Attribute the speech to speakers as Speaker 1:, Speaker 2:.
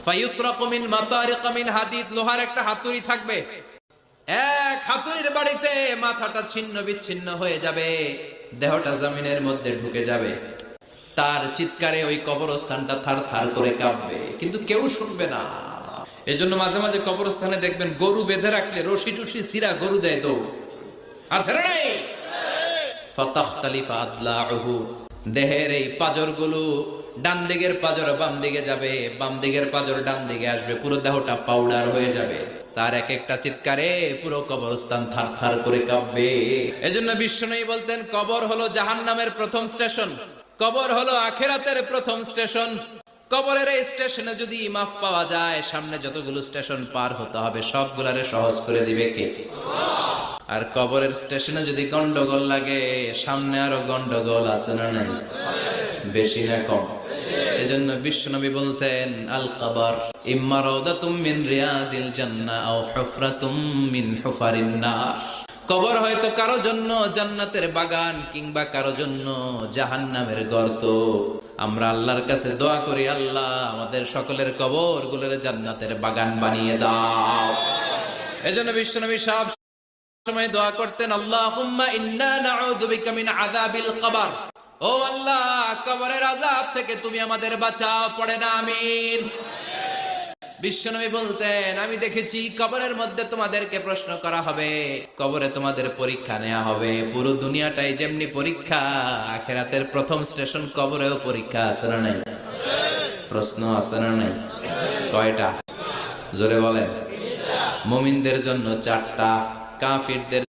Speaker 1: ফায়ুতরাকু মিন মাতারিক মিন হাদিদ, লোহার একটা হাতুড়ি থাকবে, এক হাতুড়ির বাড়িতে মাথাটা ছিন্ন বিচ্ছিন্ন হয়ে যাবে, দেহটা জমিনের মধ্যে ঢুকে যাবে। তার চিৎকারে ওই কবরস্থানটা থার থার করে কাঁপবে, কিন্তু কেউ শুনবে না। এজন্য মাঝে মাঝে কবরস্থানে দেখবেন গরু বেঁধে রাখলে রশি টুসি সিরা গরু দেয় দৌড়, আছে না নাই? ফাতাখতালিফা আদলাউহু, দেহের এই পাঁজরগুলো ডান দিকের পাঁজর বাম দিকে যাবে, বাম দিকের পাঁজর ডান দিকে আসবে, পুরো দেহটা পাউডার হয়ে যাবে। তার এক একটা চিৎকারে পুরো কবরস্থান থার থার করে কাঁপবে। এজন্য বিশ্বনবী বলতেন, কবর হলো জাহান্নামের প্রথম স্টেশন, কবর হলো আখিরাতের প্রথম স্টেশন। কবরের এই স্টেশনে যদি মাফ পাওয়া যায়, সামনে যতগুলো স্টেশন পার হতে হবে সবগুলারে সহজ করে দিবে কে? আর কবরের স্টেশনে যদি গন্ডগোল লাগে, সামনে আরো গন্ডগোল আছে না নাই? বেশি না কম? এজন্য বিশ্বনবী বলতেন, আল কবর ইম্মা রাউদাতুম মিন রিয়াদিল জান্নাহ আও হুফরাতুম মিন হুফারিন নার। কবর হয়তো কারো জন্য জান্নাতের বাগান, কিংবা কারো জন্য জাহান্নামের গর্ত। আমরা আল্লাহর কাছে দোয়া করি, আল্লাহ আমাদের সকলের কবরগুলোর জান্নাতের বাগান বানিয়ে দাও। এজন্য বিশ্বনবী সব সময় দোয়া করতেন, আল্লাহুম্মা ইন্না নাউযু বিকা মিন আযাবিল কবর, ও আল্লাহ কবরের আযাব থেকে তুমি আমাদের বাঁচাও, পড়ে না আমিন। বিশ্বনবী বলতেন, আমি দেখেছি কবরের মধ্যে তোমাদেরকে প্রশ্ন করা হবে, কবরে তোমাদের পরীক্ষা নেওয়া হবে। পুরো দুনিয়াটাই যেমনি পরীক্ষা, আখিরাতের প্রথম স্টেশন কবরেও পরীক্ষা, আছে না নাই? প্রশ্ন আছে না নাই? কয়টা? জোরে বলেন। মুমিনদের জন্য 4টা, কাফিরদের